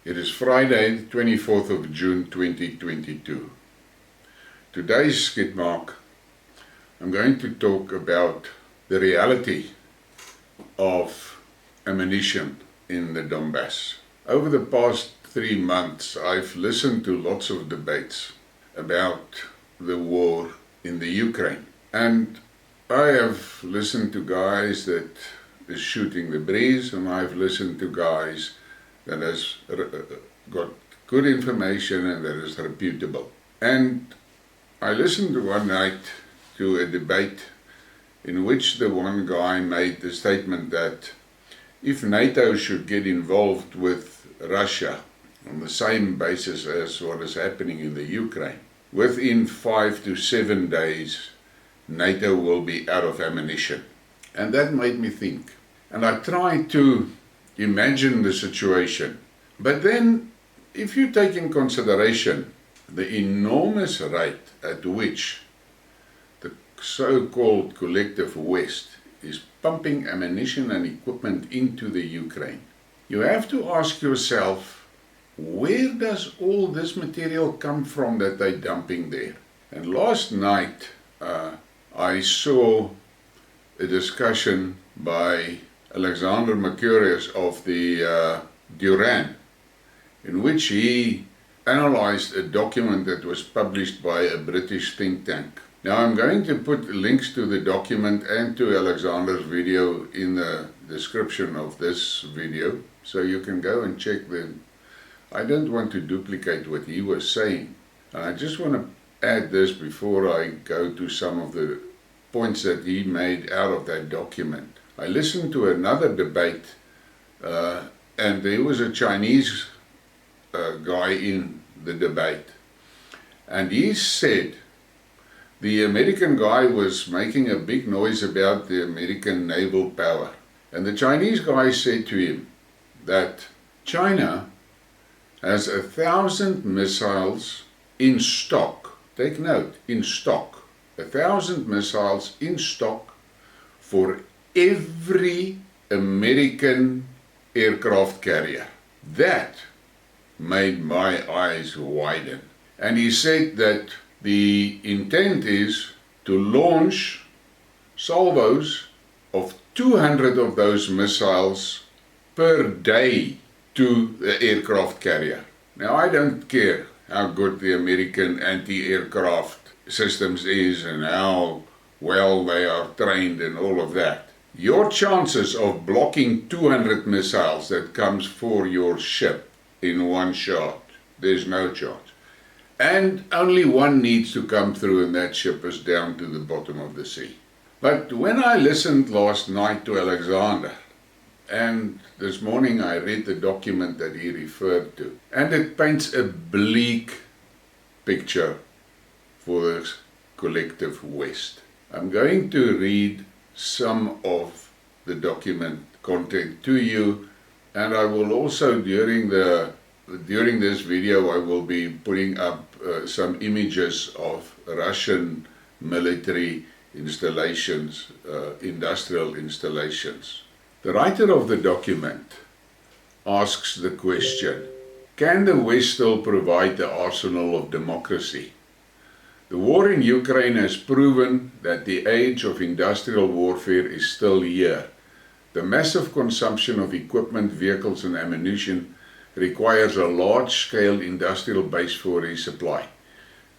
It is Friday, the 24th of June 2022. Today's Skidmark, I'm going to talk about the reality of ammunition in the Donbass. Over the past 3 months, I've listened to lots of debates about the war in the Ukraine. And I have listened to guys that is shooting the breeze, and I've listened to guys that has got good information and that is reputable. And I listened one night to a debate in which the one guy made the statement that if NATO should get involved with Russia on the same basis as what is happening in the Ukraine, within 5 to 7 days, NATO will be out of ammunition. And that made me think. And I tried to imagine the situation. But then, if you take in consideration the enormous rate at which the so-called collective West is pumping ammunition and equipment into the Ukraine, you have to ask yourself, where does all this material come from that they're dumping there? And last night, I saw a discussion by Alexander Mercurius of the Duran, in which he analyzed a document that was published by a British think tank. Now I'm going to put links to the document and to Alexander's video in the description of this video, so you can go and check them. I don't want to duplicate what he was saying. And I just want to add this before I go to some of the points that he made out of that document. I listened to another debate, and there was a Chinese guy in the debate, and he said the American guy was making a big noise about the American naval power, and the Chinese guy said to him that China has 1,000 missiles in stock. Take note, in stock. 1,000 missiles in stock for every American aircraft carrier. That made my eyes widen. And he said that the intent is to launch salvos of 200 of those missiles per day to the aircraft carrier. Now, I don't care how good the American anti-aircraft systems is and how well they are trained and all of that. Your chances of blocking 200 missiles that comes for your ship in one shot, there's no chance. And only one needs to come through, and that ship is down to the bottom of the sea. But when I listened last night to Alexander, and this morning I read the document that he referred to, and it paints a bleak picture for the collective West. I'm going to read some of the document content to you, and I will also during this video I will be putting up some images of Russian military installations, industrial installations. The writer of the document asks the question, can the West still provide the arsenal of democracy? The war in Ukraine has proven that the age of industrial warfare is still here. The massive consumption of equipment, vehicles and ammunition requires a large-scale industrial base for resupply.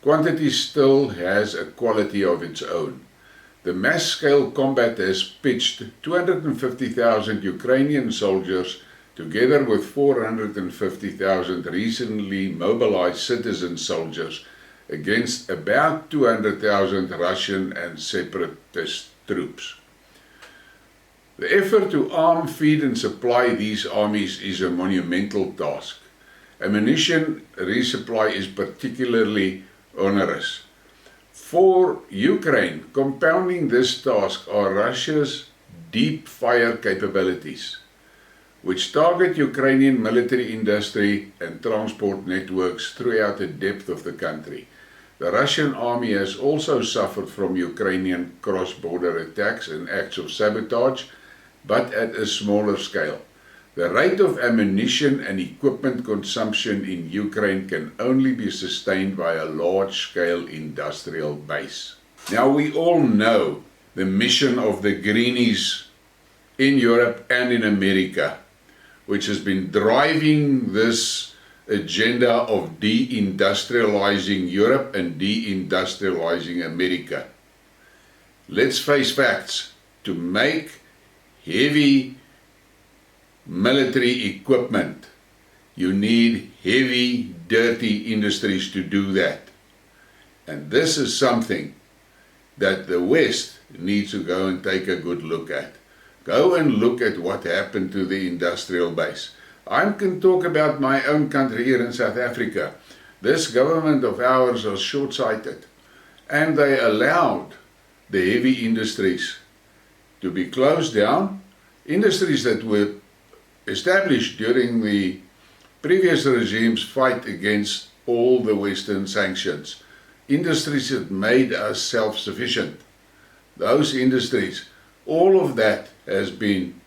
Quantity still has a quality of its own. The mass-scale combat has pitched 250,000 Ukrainian soldiers together with 450,000 recently mobilized citizen soldiers against about 200,000 Russian and separatist troops. The effort to arm, feed and supply these armies is a monumental task. Ammunition resupply is particularly onerous. For Ukraine, compounding this task are Russia's deep fire capabilities, which target Ukrainian military industry and transport networks throughout the depth of the country. The Russian army has also suffered from Ukrainian cross-border attacks and acts of sabotage, but at a smaller scale. The rate of ammunition and equipment consumption in Ukraine can only be sustained by a large-scale industrial base. Now, we all know the mission of the Greenies in Europe and in America, which has been driving this agenda of deindustrializing Europe and deindustrializing America. Let's face facts. To make heavy military equipment, you need heavy, dirty industries to do that. And this is something that the West needs to go and take a good look at. Go and look at what happened to the industrial base. I can talk about my own country here in South Africa. This government of ours was short-sighted, and they allowed the heavy industries to be closed down, industries that were established during the previous regime's fight against all the Western sanctions. Industries that made us self-sufficient. Those industries, all of that has been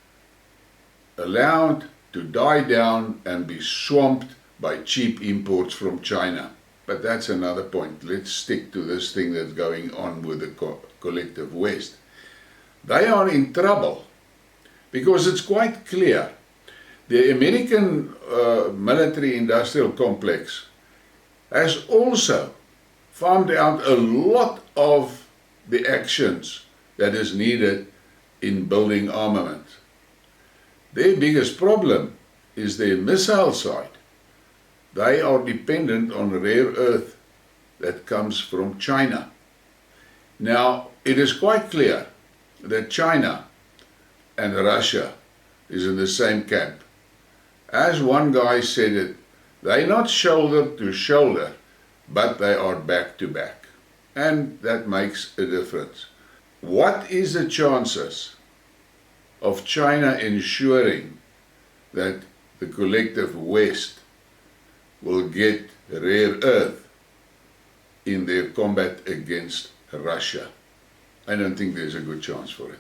allowed to die down and be swamped by cheap imports from China. But that's another point. Let's stick to this thing that's going on with the collective West. They are in trouble because it's quite clear. The American military-industrial complex has also farmed out a lot of the actions that is needed in building armament. Their biggest problem is their missile side. They are dependent on rare earth that comes from China. Now, it is quite clear that China and Russia is in the same camp. As one guy said it, they're not shoulder to shoulder, but they are back to back. And that makes a difference. What is the chances of China ensuring that the collective West will get rare earth in their combat against Russia? I don't think there's a good chance for it.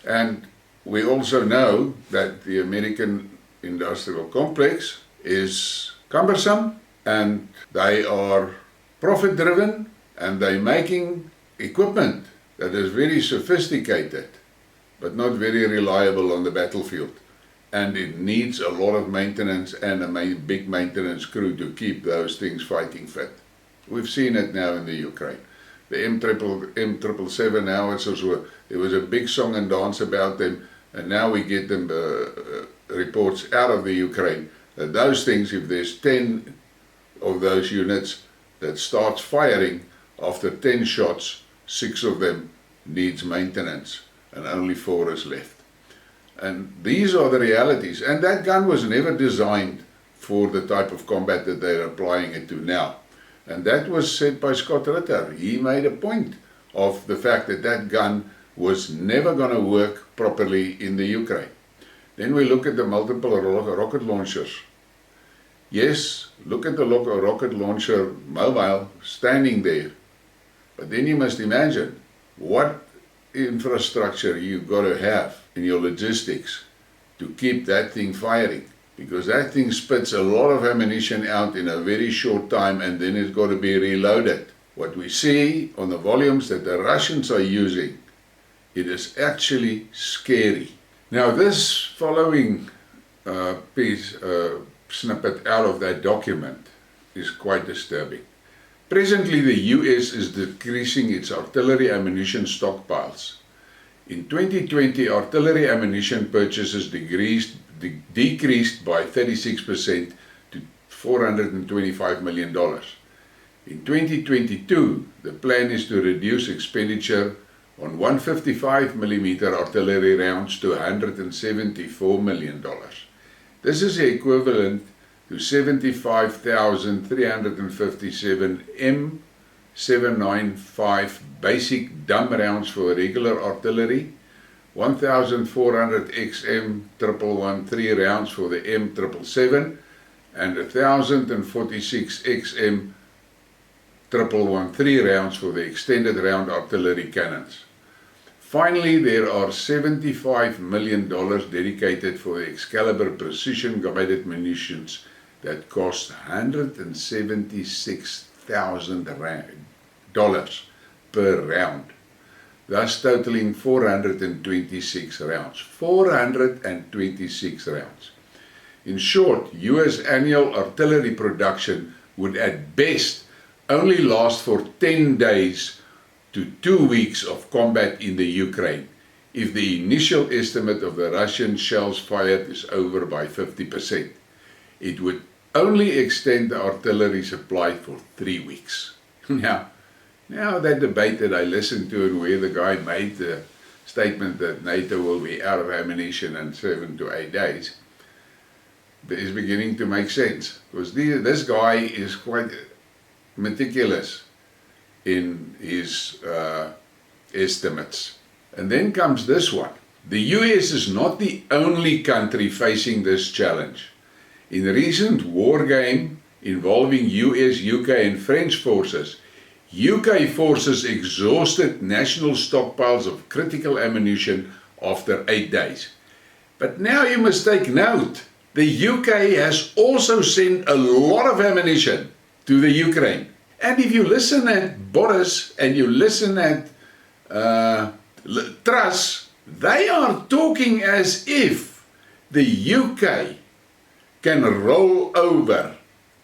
And we also know that the American industrial complex is cumbersome, and they are profit driven, and they're making equipment that is very sophisticated but not very reliable on the battlefield, and it needs a lot of maintenance and a big maintenance crew to keep those things fighting fit. We've seen it now in the Ukraine. The M777 howitzers there was a big song and dance about them, and now we get them reports out of the Ukraine that those things, if there's 10 of those units that starts firing, after 10 shots, 6 of them needs maintenance and only 4 is left. And these are the realities. And that gun was never designed for the type of combat that they're applying it to now. And that was said by Scott Ritter. He made a point of the fact that that gun was never going to work properly in the Ukraine. Then we look at the multiple rocket launchers. Yes, look at the rocket launcher mobile standing there. But then you must imagine what infrastructure you've got to have in your logistics to keep that thing firing. Because that thing spits a lot of ammunition out in a very short time, and then it's got to be reloaded. What we see on the volumes that the Russians are using, it is actually scary. Now this following snippet out of that document is quite disturbing. Presently, the US is decreasing its artillery ammunition stockpiles. In 2020, artillery ammunition purchases decreased by 36% to $425 million. In 2022, the plan is to reduce expenditure on 155mm artillery rounds to $174 million. This is equivalent to 75,357 M795 basic dumb rounds for regular artillery, 1,400 XM1113 rounds for the M777, and 1,046 XM1113 rounds for the extended round artillery cannons. Finally, there are $75 million dedicated for the Excalibur precision-guided munitions that cost $176,000 per round, thus totaling 426 rounds. 426 rounds. In short, US annual artillery production would at best only last for 10 days to 2 weeks of combat in the Ukraine, if the initial estimate of the Russian shells fired is over by 50%. It would only extend the artillery supply for 3 weeks. Now that debate that I listened to, and where the guy made the statement that NATO will be out of ammunition in 7 to 8 days, is beginning to make sense, because this guy is quite meticulous in his estimates. And then comes this one. The US is not the only country facing this challenge. In a recent war game involving US, UK and French forces, UK forces exhausted national stockpiles of critical ammunition after 8 days. But now you must take note, the UK has also sent a lot of ammunition to the Ukraine. And if you listen at Boris and you listen at Truss, they are talking as if the UK can roll over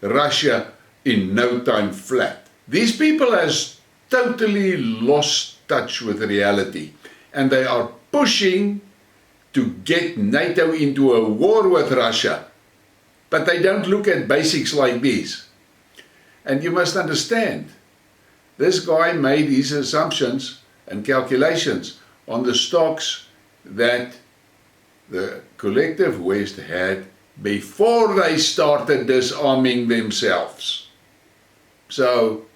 Russia in no time flat. These people has totally lost touch with reality, and they are pushing to get NATO into a war with Russia. But they don't look at basics like these. And you must understand, this guy made his assumptions and calculations on the stocks that the collective West had before they started disarming themselves. So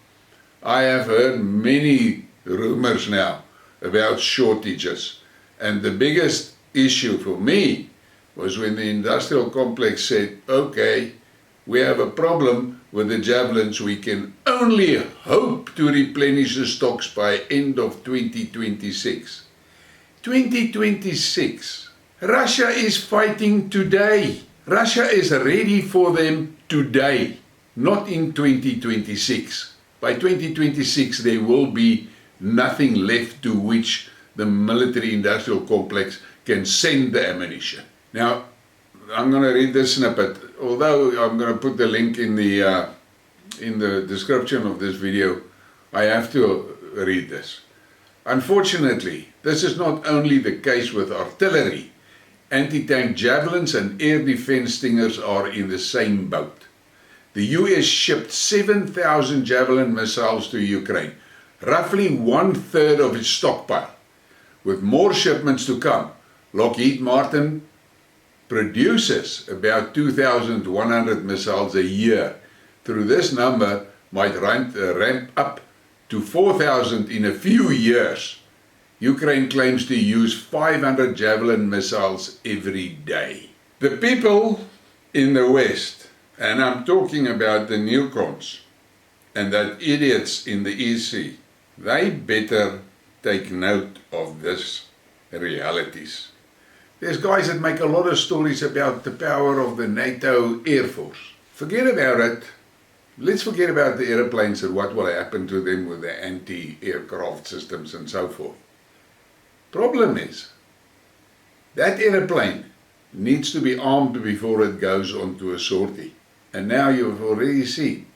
I have heard many rumors now about shortages, and the biggest issue for me was when the industrial complex said, okay, we have a problem with the Javelins, we can only hope to replenish the stocks by end of 2026. 2026. Russia is fighting today. Russia is ready for them today, not in 2026. By 2026 there will be nothing left to which the military industrial complex can send the ammunition. Now, I'm going to read this snippet, although I'm going to put the link in the description of this video. I have to read this. Unfortunately, this is not only the case with artillery. Anti-tank Javelins and air defense Stingers are in the same boat. The US shipped 7,000 Javelin missiles to Ukraine, roughly 1/3 of its stockpile, with more shipments to come. Lockheed Martin produces about 2,100 missiles a year. Through this number might ramp up to 4,000 in a few years. Ukraine claims to use 500 Javelin missiles every day. The people in the West, and I'm talking about the newcons and that idiots in the EC, they better take note of this realities. There's guys that make a lot of stories about the power of the NATO Air Force. Forget about it. Let's forget about the airplanes and what will happen to them with the anti-aircraft systems and so forth. Problem is, that airplane needs to be armed before it goes onto a sortie. And now you've already seen,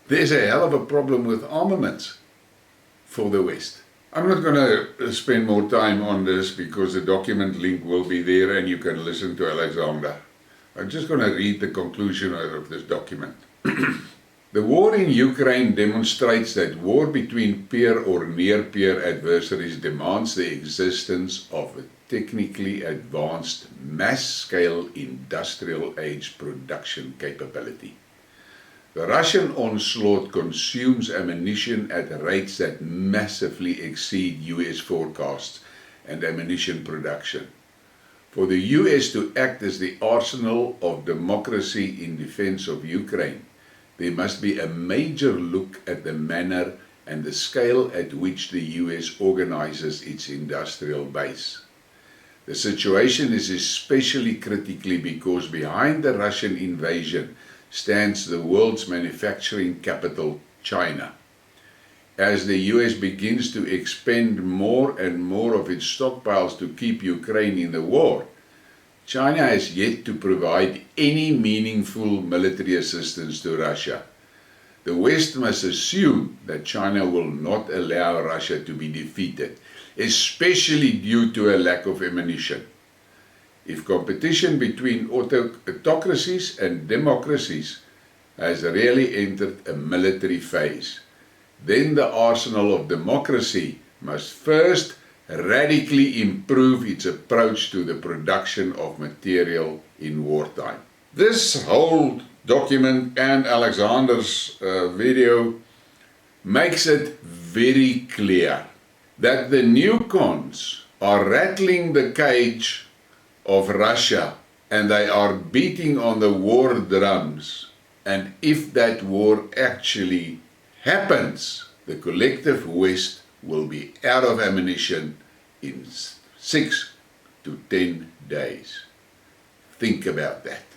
there's a hell of a problem with armaments for the West. I'm not going to spend more time on this because the document link will be there and you can listen to Alexander. I'm just going to read the conclusion of this document. The war in Ukraine demonstrates that war between peer or near-peer adversaries demands the existence of a technically advanced mass-scale industrial-age production capability. The Russian onslaught consumes ammunition at rates that massively exceed US forecasts and ammunition production. For the US to act as the arsenal of democracy in defense of Ukraine, there must be a major look at the manner and the scale at which the US organizes its industrial base. The situation is especially critical because behind the Russian invasion stands the world's manufacturing capital, China. As the US begins to expend more and more of its stockpiles to keep Ukraine in the war, China has yet to provide any meaningful military assistance to Russia. The West must assume that China will not allow Russia to be defeated, especially due to a lack of ammunition. If competition between autocracies and democracies has really entered a military phase, then the arsenal of democracy must first radically improve its approach to the production of material in wartime. This whole document and Alexander's video makes it very clear that the newcons are rattling the cage of Russia and they are beating on the war drums, and if that war actually happens, the collective West will be out of ammunition in 6 to 10 days. Think about that.